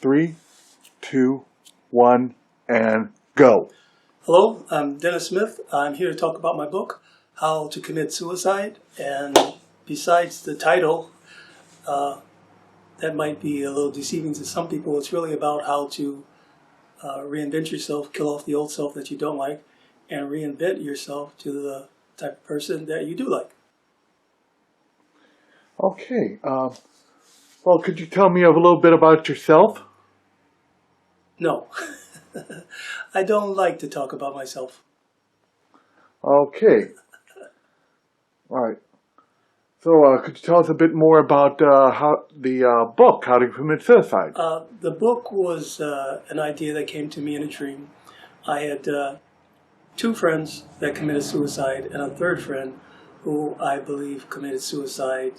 3, 2, 1, and go. Hello, I'm Dennis Smith. I'm here to talk about my book, How to Commit Suicide. And besides the title, that might be a little deceiving to some people. It's really about how to reinvent yourself, kill off the old self that you don't like, and reinvent yourself to the type of person that you do like. Okay. Well, could you tell me a little bit about yourself? No, I don't like to talk about myself. Okay. All right. So, could you tell us a bit more about how the book, How to Commit Suicide? The book was an idea that came to me in a dream. I had two friends that committed suicide and a third friend who I believe committed suicide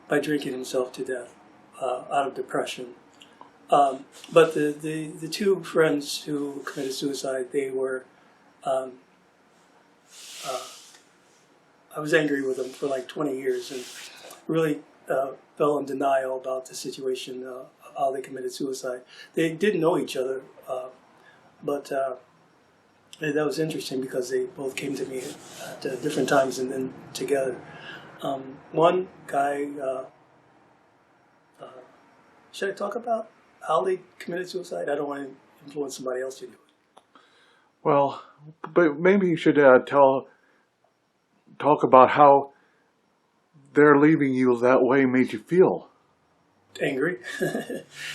by drinking himself to death out of depression. But the two friends who committed suicide, they were, I was angry with them for like 20 years and really fell in denial about the situation of how they committed suicide. They didn't know each other, but that was interesting because they both came to me at different times and then together. One guy, should I talk about how they committed suicide? I don't want to influence somebody else to do it. Well, but maybe you should talk about how their leaving you that way made you feel. Angry,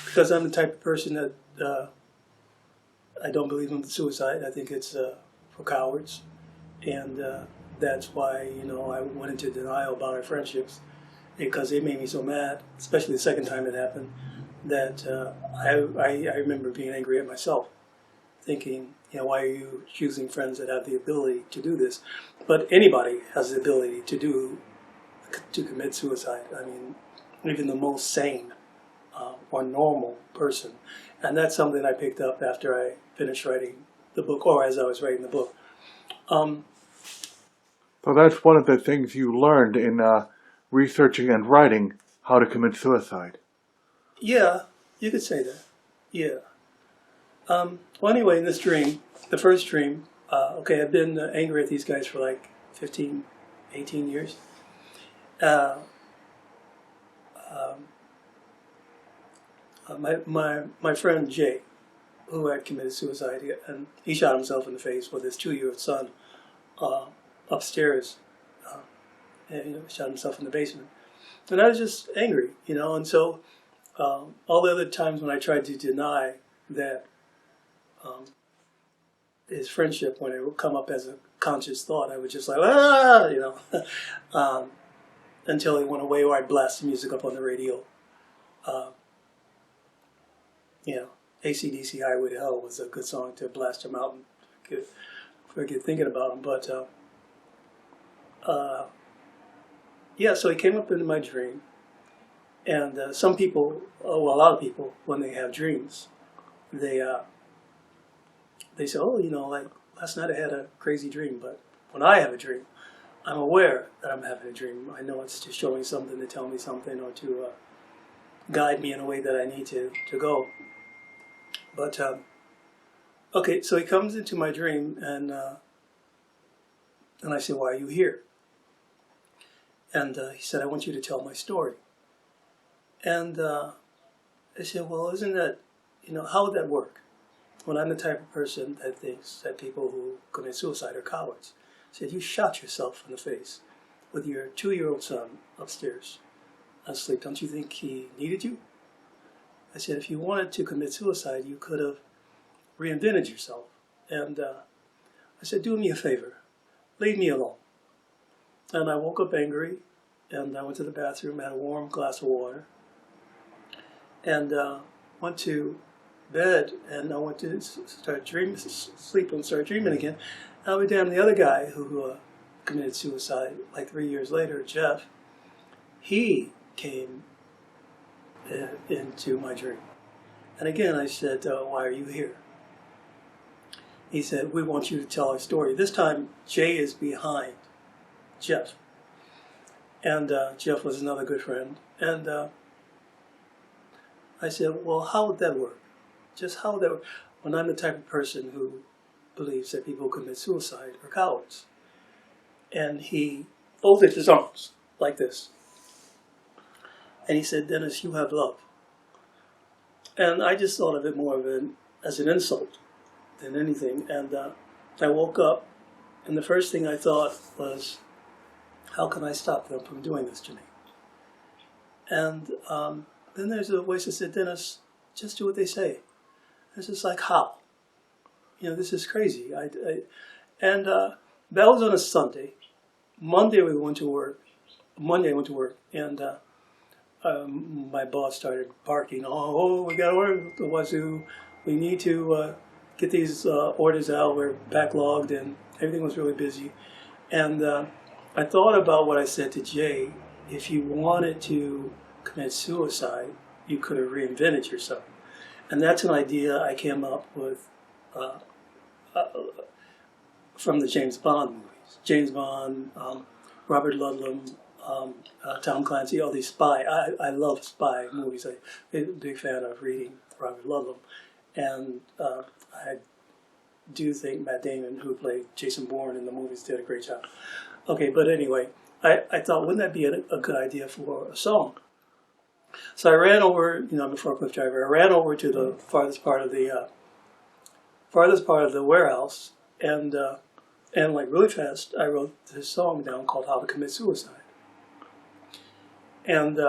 because I'm the type of person that I don't believe in suicide. I think it's for cowards, and that's why I went into denial about our friendships, because they made me so mad, especially the second time it happened, that I remember being angry at myself, thinking, why are you choosing friends that have the ability to do this? But anybody has the ability to commit suicide. I mean, even the most sane or normal person. And that's something I picked up after I finished writing the book, or as I was writing the book. So that's one of the things you learned in researching and writing How to Commit Suicide. Yeah, you could say that. Yeah. Well, anyway, in this dream, the first dream, I've been angry at these guys for like 15, 18 years. My friend Jay, who had committed suicide, and he shot himself in the face with his 2-year-old son upstairs, and shot himself in the basement. And I was just angry, and so all the other times when I tried to deny that his friendship, when it would come up as a conscious thought, I would just like, until he went away, or I'd blast the music up on the radio. AC/DC Highway to Hell was a good song to blast him out and forget thinking about him. But so he came up into my dream. And some people, a lot of people, when they have dreams, they say, like last night I had a crazy dream. But when I have a dream, I'm aware that I'm having a dream. I know it's to show me something, to tell me something, or to guide me in a way that I need to go. But, so he comes into my dream, and I say, why are you here? And he said, I want you to tell my story. And I said, well, isn't that, how would that work? When I'm the type of person that thinks that people who commit suicide are cowards. I said, you shot yourself in the face with your 2-year-old son upstairs asleep. Don't you think he needed you? I said, if you wanted to commit suicide, you could have reinvented yourself. And I said, do me a favor. Leave me alone. And I woke up angry, and I went to the bathroom, had a warm glass of water, and went to bed, and I went to sleep and start dreaming again. And I'll be damned, the other guy who committed suicide like 3 years later, Jeff, he came into my dream. And again, I said, why are you here? He said, we want you to tell our story. This time, Jay is behind Jeff. And Jeff was another good friend. And I said, well, how would that work? Just how would that work? When I'm the type of person who believes that people who commit suicide are cowards. And he folded his arms like this. And he said, Dennis, you have love. And I just thought of it more as an insult than anything. And I woke up, and the first thing I thought was, how can I stop them from doing this to me? And then there's a voice that said, Dennis, just do what they say. It's just like, how? This is crazy. And that was on a Sunday. Monday I went to work, and my boss started barking, oh, we got to work the wazoo. We need to get these orders out. We're backlogged, and everything was really busy. And I thought about what I said to Jay. If you wanted to commit suicide, you could have reinvented yourself. And that's an idea I came up with from the James Bond movies. James Bond, Robert Ludlum, Tom Clancy, all these spy. I love spy movies. I'm a big fan of reading Robert Ludlum. And I do think Matt Damon, who played Jason Bourne in the movies, did a great job. Okay, but anyway, I thought, wouldn't that be a good idea for a song? So I ran over, I'm a forklift driver. I ran over to the farthest part of the warehouse, and like really fast, I wrote this song down called "How to Commit Suicide." And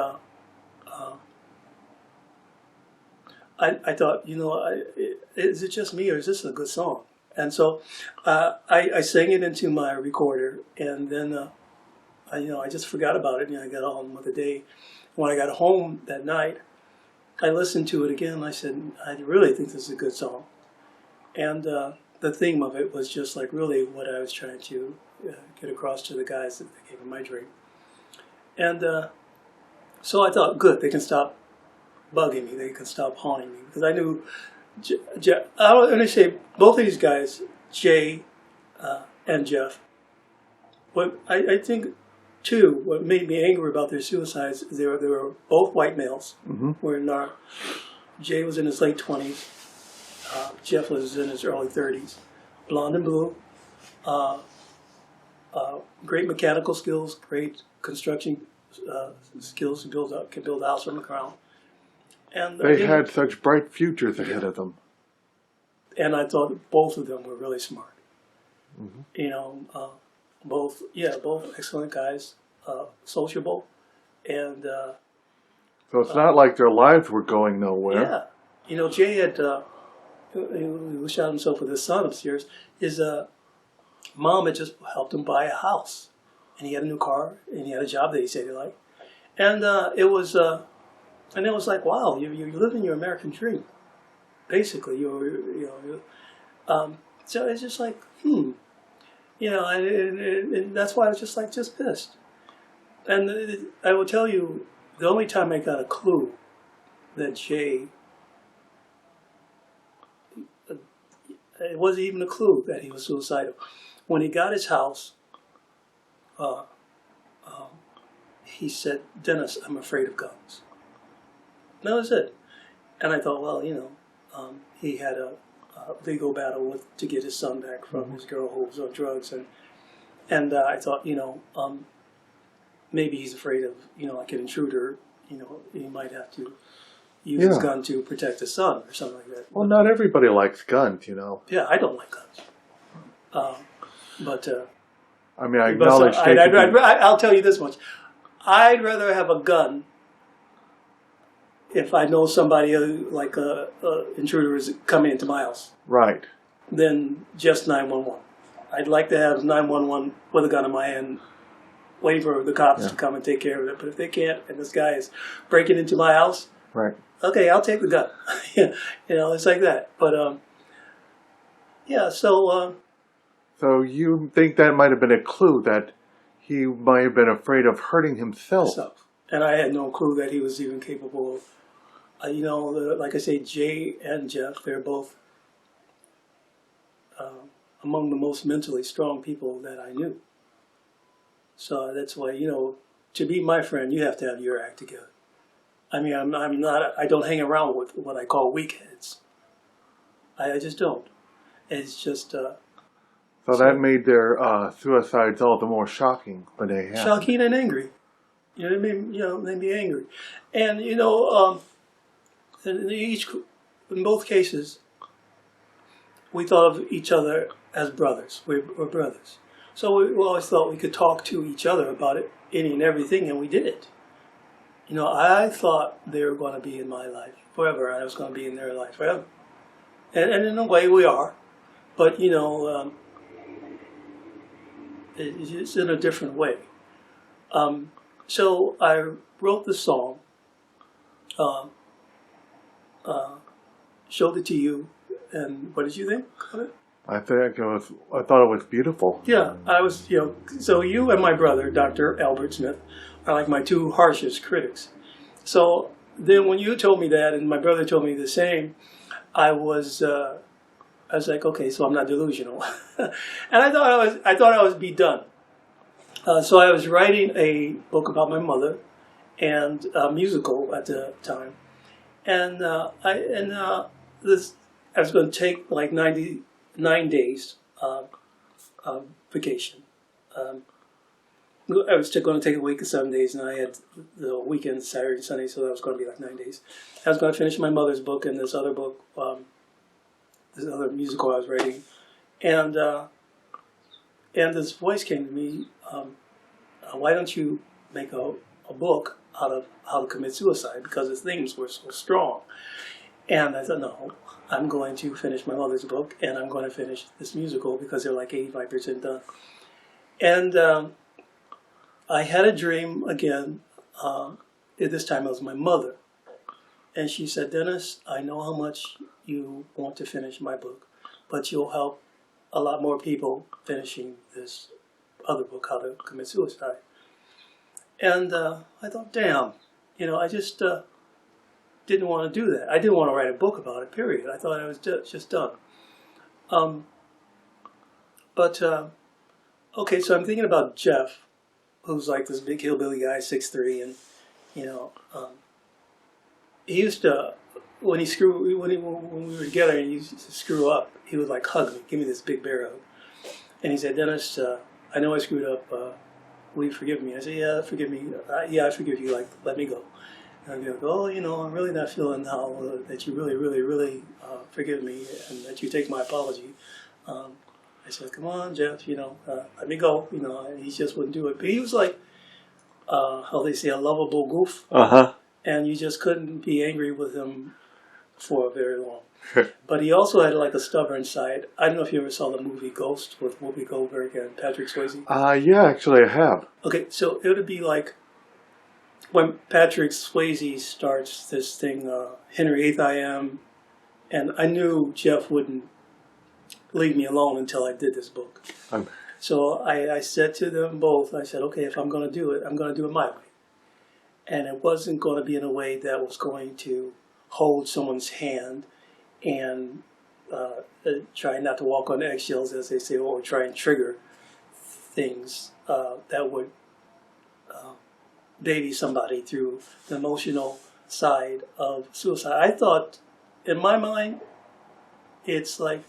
I thought, is it just me, or is this a good song? And so I sang it into my recorder, and then I just forgot about it. I got on with the day. When I got home that night, I listened to it again, and I said, I really think this is a good song. And the theme of it was just like really what I was trying to get across to the guys that gave me my drink. And so I thought, good, they can stop bugging me, they can stop haunting me. Because I knew, I want to say, both of these guys, Jay and Jeff, I think, too, what made me angry about their suicides, they were both white males. Mm-hmm. Jay was in his late 20s. Jeff was in his early 30s. Blonde and blue. Great mechanical skills, great construction skills to can build a house from the ground. And they had such bright futures ahead of them. And I thought both of them were really smart. Mm-hmm. Both excellent guys, sociable, and so it's not like their lives were going nowhere. Yeah, Jay had he shot himself with his son upstairs. His mom had just helped him buy a house, and he had a new car, and he had a job that he said he liked, and it was like, wow, you're living your American dream, basically. So it's just like, and that's why I was just pissed. And I will tell you, the only time I got a clue that Jay, it wasn't even a clue that he was suicidal. When he got his house, he said, Dennis, I'm afraid of guns. That was it. And I thought, well, he had a legal battle to get his son back from his girl who was on drugs, and I thought, maybe he's afraid of, like an intruder, he might have to use his gun to protect his son or something like that. Well, not everybody likes guns, Yeah, I don't like guns. But I mean, I acknowledge. I'll tell you this much: I'd rather have a gun if I know somebody like a intruder is coming into my house, right? Than just 911. I'd like to have 911 with a gun in my hand, waiting for the cops to come and take care of it. But if they can't, and this guy is breaking into my house, right? Okay, I'll take the gun. It's like that. But So you think that might have been a clue that he might have been afraid of hurting himself? And I had no clue that he was even capable of. Like I say, Jay and Jeff, they're both among the most mentally strong people that I knew. So that's why, to be my friend, you have to have your act together. I mean, I'm not. I don't hang around with what I call weak heads. I just don't. It's just So that made their suicides all the more shocking when they happened. shocking and angry. You know, they made me angry, and in both cases, we thought of each other as brothers. We're brothers, so we always thought we could talk to each other about it, any and everything, and we did it. I thought they were going to be in my life forever, and I was going to be in their life forever, and in a way we are, but it's in a different way. So I wrote the song, showed it to you, and what did you think of it? I thought it was beautiful. Yeah, I was, so you and my brother, Dr. Albert Smith, are like my two harshest critics. So then when you told me that, and my brother told me the same, I was like, okay, so I'm not delusional, and I thought I was be done. So I was writing a book about my mother, and a musical at the time, and I was going to take like 99 days vacation. I was going to take a week of 7 days, and I had the weekend, Saturday and Sunday, so that was going to be like 9 days. I was going to finish my mother's book and this other book, this other musical I was writing, and this voice came to me. Why don't you make a book out of how to commit suicide? Because the themes were so strong. And I thought, no, I'm going to finish my mother's book, and I'm going to finish this musical because they're like 85% done. And I had a dream again. This time it was my mother. And she said, Dennis, I know how much you want to finish my book, but you'll help a lot more people finishing this other book, How to Commit Suicide. And I thought, damn, I just didn't want to do that. I didn't want to write a book about it, period. I thought I was just done. Okay, so I'm thinking about Jeff, who's like this big hillbilly guy, 6'3", and he used to, when we were together and he used to screw up, he would like hug me, give me this big bear hug. And he said, Dennis, I know I screwed up. Will you forgive me? I said, yeah, forgive me. Yeah, I forgive you. Like, let me go. And I'd be like, oh, I'm really not feeling how that you really, really, really forgive me and that you take my apology. I said, come on, Jeff, let me go. And he just wouldn't do it. But he was like, how they say, a lovable goof. Uh-huh. And you just couldn't be angry with him for very long. But he also had like a stubborn side. I don't know if you ever saw the movie Ghost with Whoopi Goldberg and Patrick Swayze. Yeah, actually I have. Okay, so it would be like when Patrick Swayze starts this thing, Henry VIII I Am, and I knew Jeff wouldn't leave me alone until I did this book. So I said to them both, I said, okay, if I'm going to do it, I'm going to do it my way. And it wasn't going to be in a way that was going to hold someone's hand and try not to walk on eggshells, as they say, or try and trigger things that would baby somebody through the emotional side of suicide. I thought, in my mind, it's like,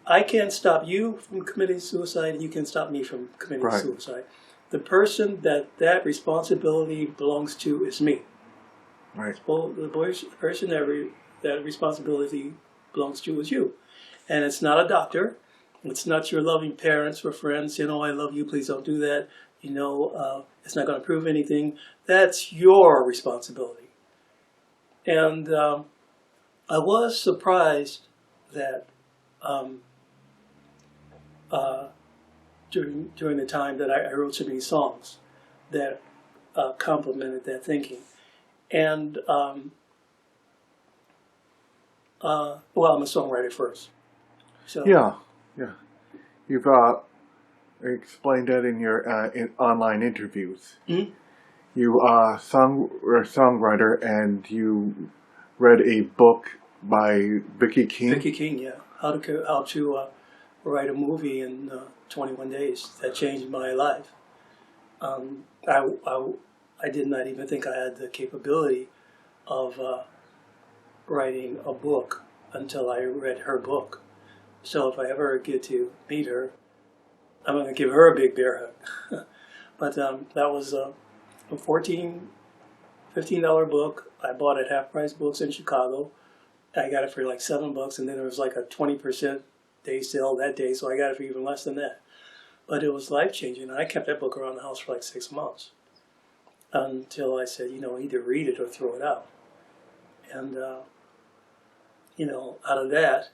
I can't stop you from committing suicide, and you can't stop me from committing suicide. The person that responsibility belongs to is me. Right. Well, the person that responsibility belongs to is you. And it's not a doctor. It's not your loving parents or friends. I love you, please don't do that. It's not going to prove anything. That's your responsibility. And I was surprised that during the time that I wrote so many songs that complemented that thinking. And I'm a songwriter first. So yeah. You've explained that in your in online interviews. Mm-hmm. You are a songwriter, and you read a book by Vicky King. Vicky King, yeah. How to write a movie in 21 days. That changed my life. I did not even think I had the capability of writing a book until I read her book. So if I ever get to meet her, I'm going to give her a big bear hug. But that was a $15 book. I bought at Half Price Books in Chicago. I got it for like $7, and then there was like a 20% day sale that day, so I got it for even less than that. But it was life-changing. I kept that book around the house for like 6 months until I said, either read it or throw it out. And, out of that,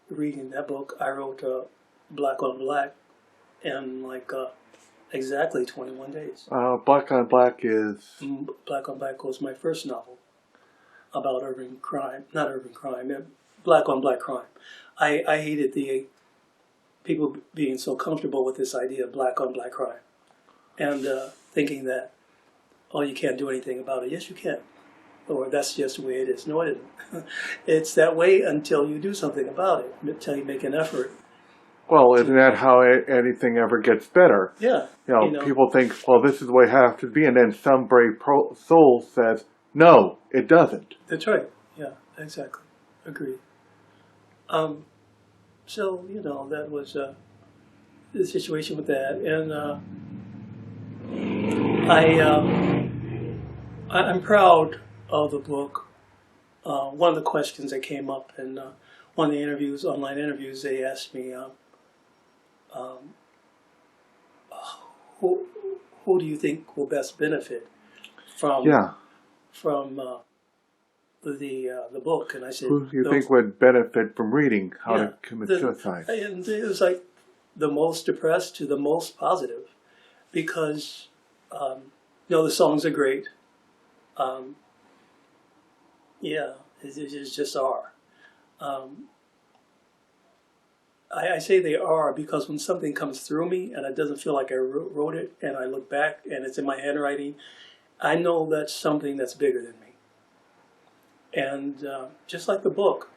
reading that book, I wrote Black on Black in like exactly 21 days. Black on Black is... Black on Black was my first novel about urban crime. Not urban crime, black on black crime. I hated the people being so comfortable with this idea of black on black crime. And thinking that, oh, you can't do anything about it. Yes, you can. Or that's just the way it is. No, it isn't. It's that way until you do something about it, until you make an effort. Well, isn't that how anything ever gets better? Yeah. People think, well, this is the way it has to be, and then some brave soul says, no, it doesn't. That's right. Yeah, exactly. Agreed. So, that was the situation with that. And I'm proud of the book. One of the questions that came up in one of the interviews, online interviews, they asked me, who do you think will best benefit from the book? And I said, who do you think would benefit from reading How to Commit Suicide? And it was like the most depressed to the most positive, because the songs are great. It just are. I say they are because when something comes through me and it doesn't feel like I wrote it, and I look back and it's in my handwriting, I know that's something that's bigger than me. And just like the book,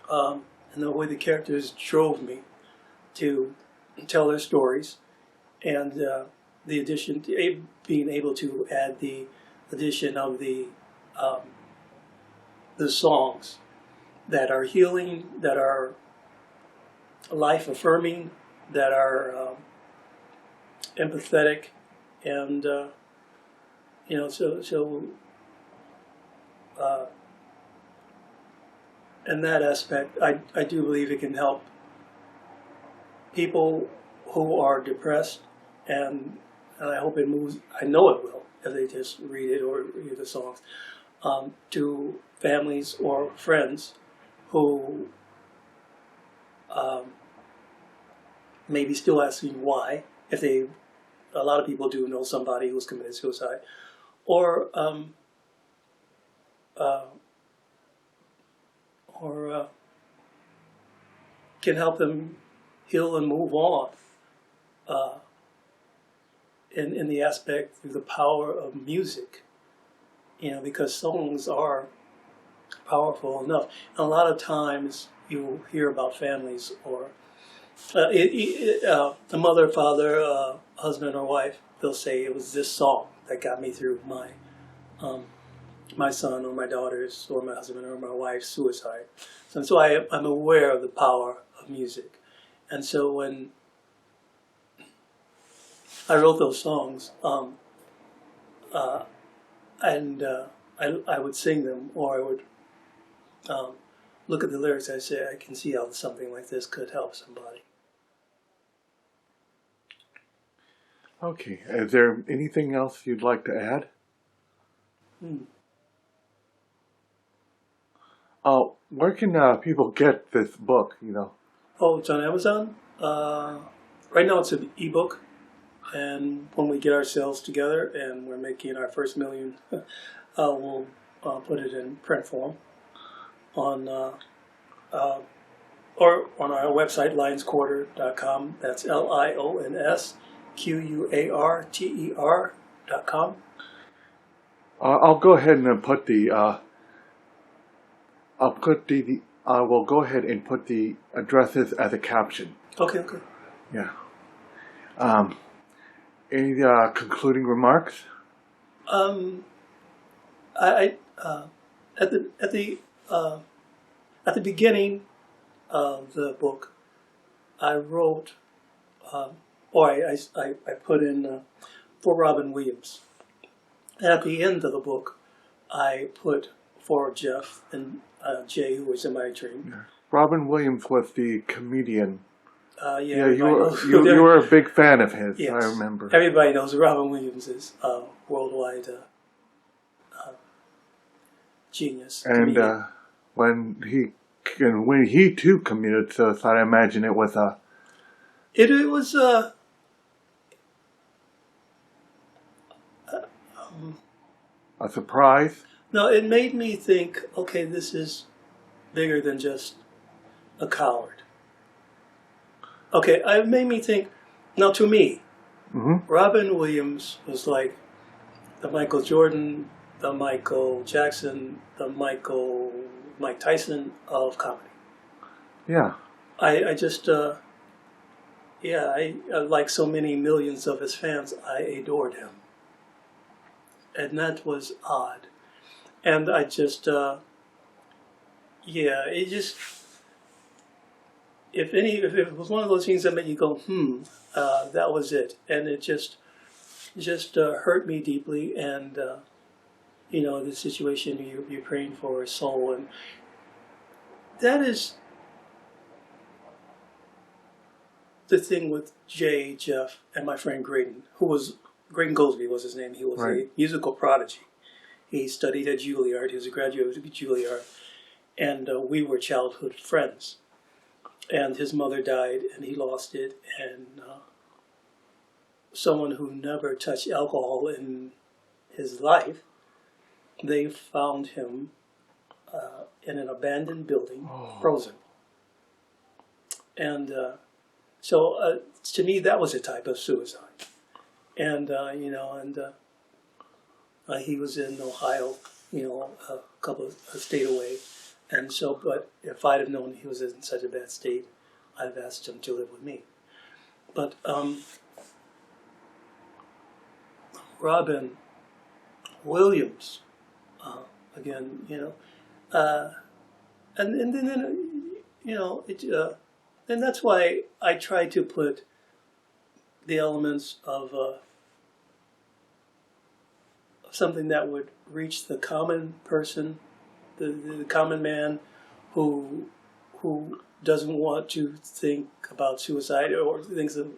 and the way the characters drove me to tell their stories, and the addition to being able to add the addition of the songs that are healing, that are life affirming, that are empathetic, and in that aspect, I do believe it can help people who are depressed, and I hope it moves. I know it will if they just read it or hear the songs, to families or friends who maybe still asking why, if a lot of people do know somebody who's committed suicide, or can help them heal and move on in the aspect through the power of music, because songs are powerful enough. And a lot of times you hear about families or the mother, father, husband or wife, they'll say it was this song that got me through my son or my daughter's or my husband or my wife's suicide. And so I'm aware of the power of music. And so when I wrote those songs, and I would sing them, or I would look at the lyrics, I say, I can see how something like this could help somebody. Okay. Is there anything else you'd like to add? Where can people get this book, Oh, it's on Amazon. Right now it's an ebook. And when we get our sales together and we're making our first million, we'll put it in print form on or on our website, lionsquarter.com. That's LIONSQUARTER.com. I'll go ahead and put I will go ahead and put the addresses as a caption. Okay. Yeah. Any concluding remarks? I at the beginning of the book, I wrote, I put in for Robin Williams. And at the end of the book, I put for Jeff and Jay, who was in my dream. Yeah. Robin Williams was the comedian. Yeah, you were a big fan of his, yes. I remember. Everybody knows who Robin Williams is, worldwide genius. And when he too committed suicide, I imagine it was a... It was a surprise? no, it made me think, okay, this is bigger than just a coward. Okay, it made me think, now to me, Robin Williams was like the Michael Jordan, the Michael Jackson, the Mike Tyson of comedy. Yeah. I just, like so many millions of his fans, I adored him. And that was odd. And I just, it just, if it was one of those things that made you go, that was it. And it just hurt me deeply. And, the situation you're praying for his soul. And that is the thing with Jay, Jeff, and my friend Graydon, Graydon Goldsby was his name. He was a musical prodigy. He studied at Juilliard. He was a graduate of Juilliard. And we were childhood friends. And his mother died, and he lost it. And someone who never touched alcohol in his life, they found him in an abandoned building, frozen. And so to me, that was a type of suicide. And, he was in Ohio, a state away. And so, but if I'd have known he was in such a bad state, I'd have asked him to live with me. But Robin Williams, again, and then and that's why I try to put the elements of something that would reach the common person, the common man who doesn't want to think about suicide or thinks of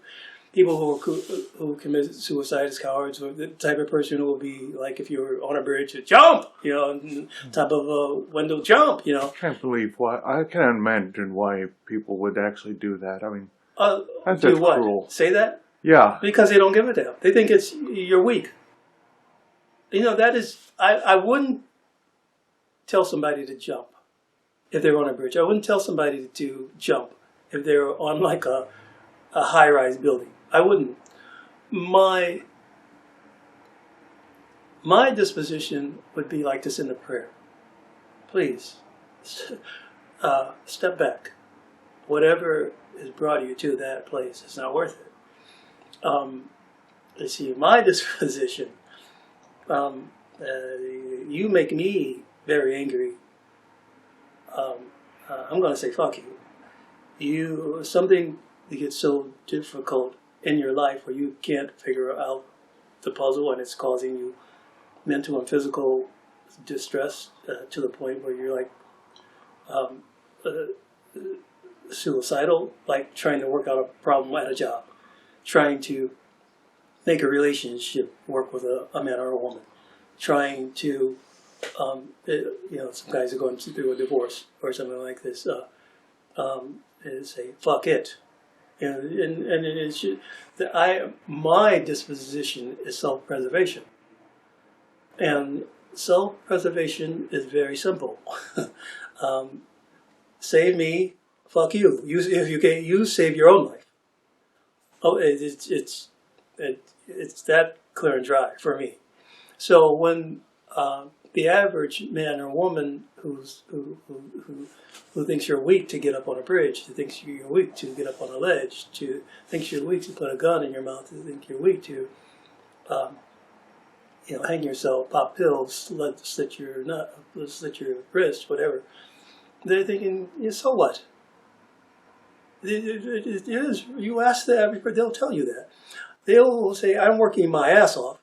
people who commit suicide as cowards, or the type of person who will be like if you're on a bridge, jump, on top of a window, jump, I can't believe why. I can't imagine why people would actually do that. I mean, that's do just what? cruel. Say that? Yeah. Because they don't give a damn. They think you're weak. That is, I wouldn't tell somebody to jump if they were on a bridge. I wouldn't tell somebody to jump if they were on like a high-rise building. I wouldn't. My disposition would be like this in the prayer. Please, step back. Whatever has brought you to that place is not worth it. You see, my disposition, you make me very angry. I'm going to say, fuck you. Something that gets so difficult in your life where you can't figure out the puzzle and it's causing you mental and physical distress to the point where you're like suicidal, like trying to work out a problem at a job, trying to make a relationship work with a man or a woman, trying to, some guys are going through a divorce or something like this, and say, fuck it. And it's just, my disposition is self-preservation. And self-preservation is very simple. Save me, fuck you. If you can, you save your own life. Oh, it's that clear and dry for me. So when the average man or woman who thinks you're weak to get up on a bridge, who thinks you're weak to get up on a ledge, to thinks you're weak to put a gun in your mouth, who think you're weak to hang yourself, pop pills, slit your wrist, whatever. They're thinking, yeah, so what? It is. You ask them, they'll tell you that. They'll say, I'm working my ass off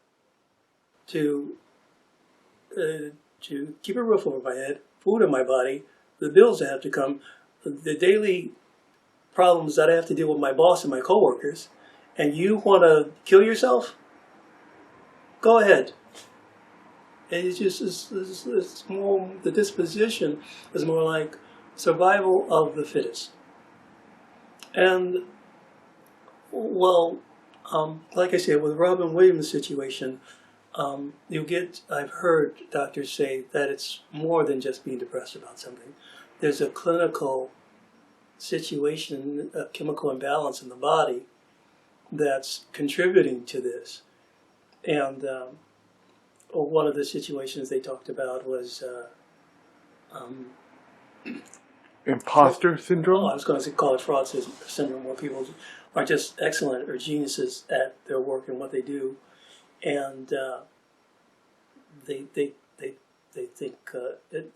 to keep a roof over my head, food in my body, the bills that have to come, the daily problems that I have to deal with my boss and my coworkers, and you want to kill yourself? Go ahead. And it's more, the disposition is more like survival of the fittest. And, well, like I said, with Robin Williams' situation, I've heard doctors say that it's more than just being depressed about something. There's a clinical situation, a chemical imbalance in the body that's contributing to this. And one of the situations they talked about was imposter syndrome? I was going to call it fraud syndrome, where people are just excellent or geniuses at their work and what they do, and they think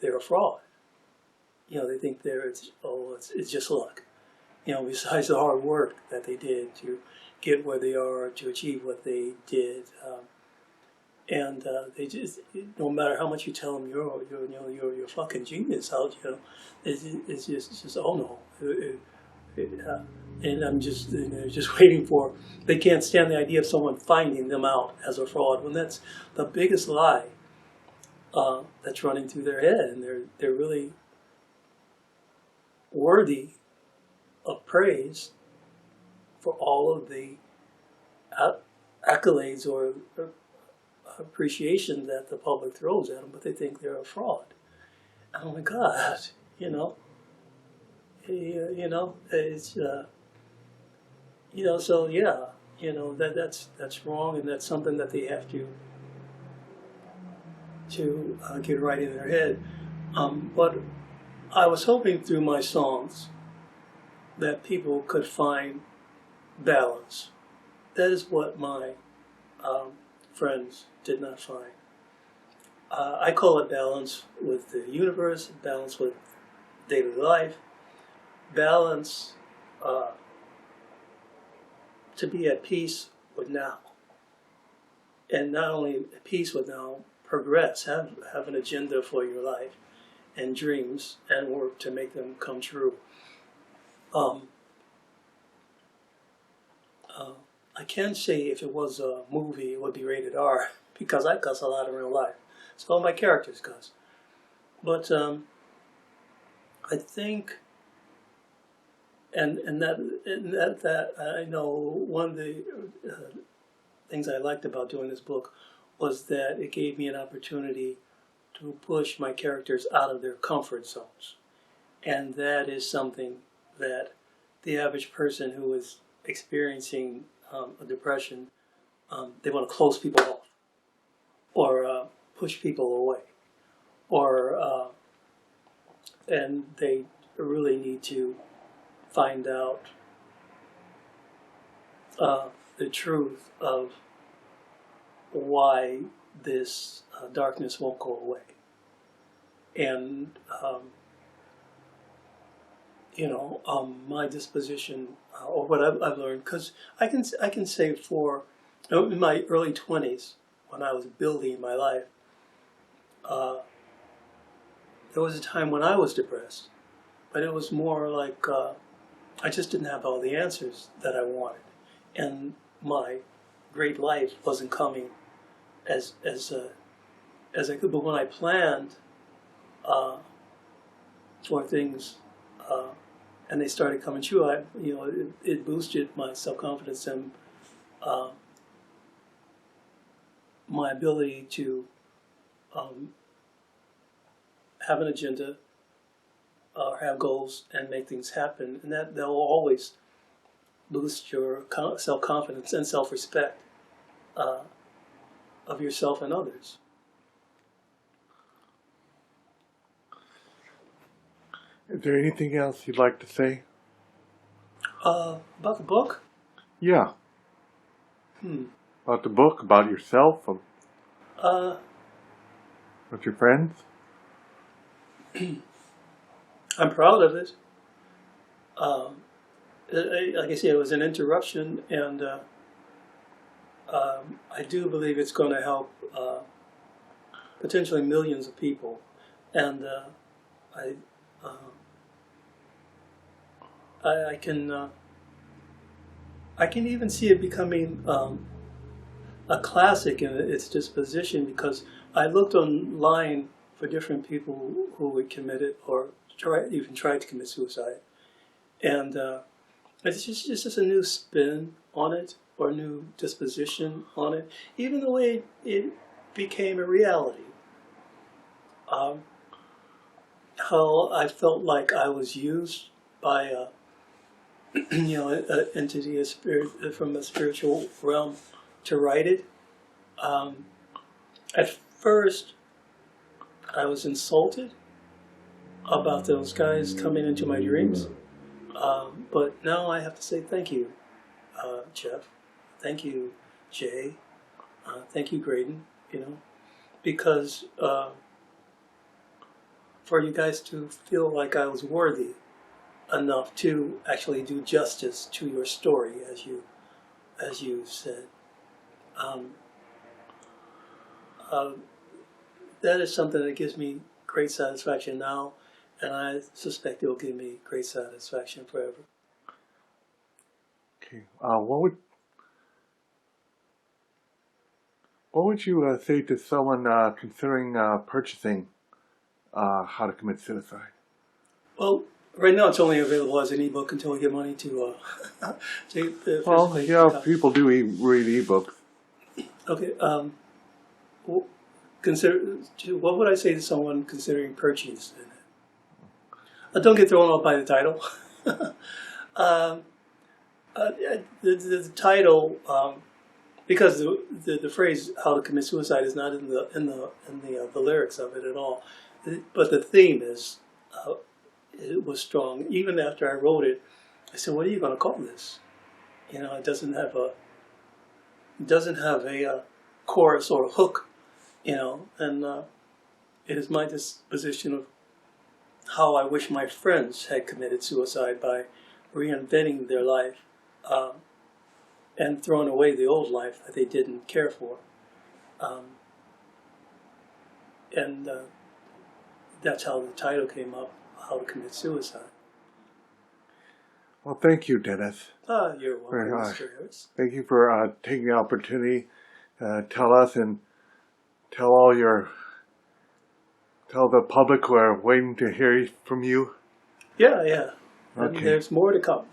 they're a fraud. They think it's just luck. Besides the hard work that they did to get where they are, to achieve what they did, and they just, no matter how much you tell them you're a fucking genius, it's just oh no, and I'm just just waiting for. They can't stand the idea of someone finding them out as a fraud when that's the biggest lie that's running through their head, and they're really worthy of praise for all of the accolades or appreciation that the public throws at them, but they think they're a fraud. Oh my God, it's so yeah, that's wrong, and that's something that they have to get right in their head. But I was hoping through my songs that people could find balance. That is what my friends did not find. I call it balance with the universe, balance with daily life, balance to be at peace with now. And not only at peace with now, progress, have an agenda for your life and dreams and work to make them come true. I can say if it was a movie, it would be rated R, because I cuss a lot in real life. So all my characters cuss. But I think, and that I know one of the things I liked about doing this book was that it gave me an opportunity to push my characters out of their comfort zones. And that is something that the average person who is experiencing a depression, they want to close people off or push people away, or and they really need to find out the truth of why this darkness won't go away. And my disposition, or what I've learned, because I can say in my early 20s, when I was building my life, there was a time when I was depressed, but it was more like I just didn't have all the answers that I wanted, and my great life wasn't coming as I could. But when I planned for things, and they started coming true, it boosted my self-confidence and my ability to have an agenda, have goals, and make things happen. And that will always boost your self-confidence and self-respect of yourself and others. Is there anything else you'd like to say? About the book? Yeah. Hmm. About the book, about yourself, Uh, about your friends? I'm proud of it. Like I said, it was an interruption, and I do believe it's going to help potentially millions of people. And I, uh, I can even see it becoming a classic in its disposition, because I looked online for different people who had committed or even tried to commit suicide, and it's just a new spin on it, or a new disposition on it. Even the way it became a reality. Um, how I felt like I was used by an entity, a spirit from a spiritual realm, to write it. At first, I was insulted about those guys coming into my dreams, but now I have to say thank you, Jeff. Thank you, Jay. Thank you, Graydon. Because for you guys to feel like I was worthy enough to actually do justice to your story, as you said. Um, that is something that gives me great satisfaction now, and I suspect it will give me great satisfaction forever. Okay. What would you say to someone considering purchasing How to Commit Suicide? Well, right now it's only available as an ebook until we get money to take the Well, physically yeah, copy. people do read ebooks. Okay. What would I say to someone considering purchasing it? Don't get thrown off by the title. um, the title, because the phrase "how to commit suicide" is not in the lyrics of it at all, but the theme is it was strong. Even after I wrote it, I said, "What are you going to call this?" It doesn't have a chorus or a hook. And it is my disposition of how I wish my friends had committed suicide by reinventing their life and throwing away the old life that they didn't care for. And that's how the title came up, How to Commit Suicide. Well, thank you, Dennis. You're welcome, Mr. Harris. Thank you for taking the opportunity to tell us and tell the public who are waiting to hear from you. Yeah. Okay. And there's more to come.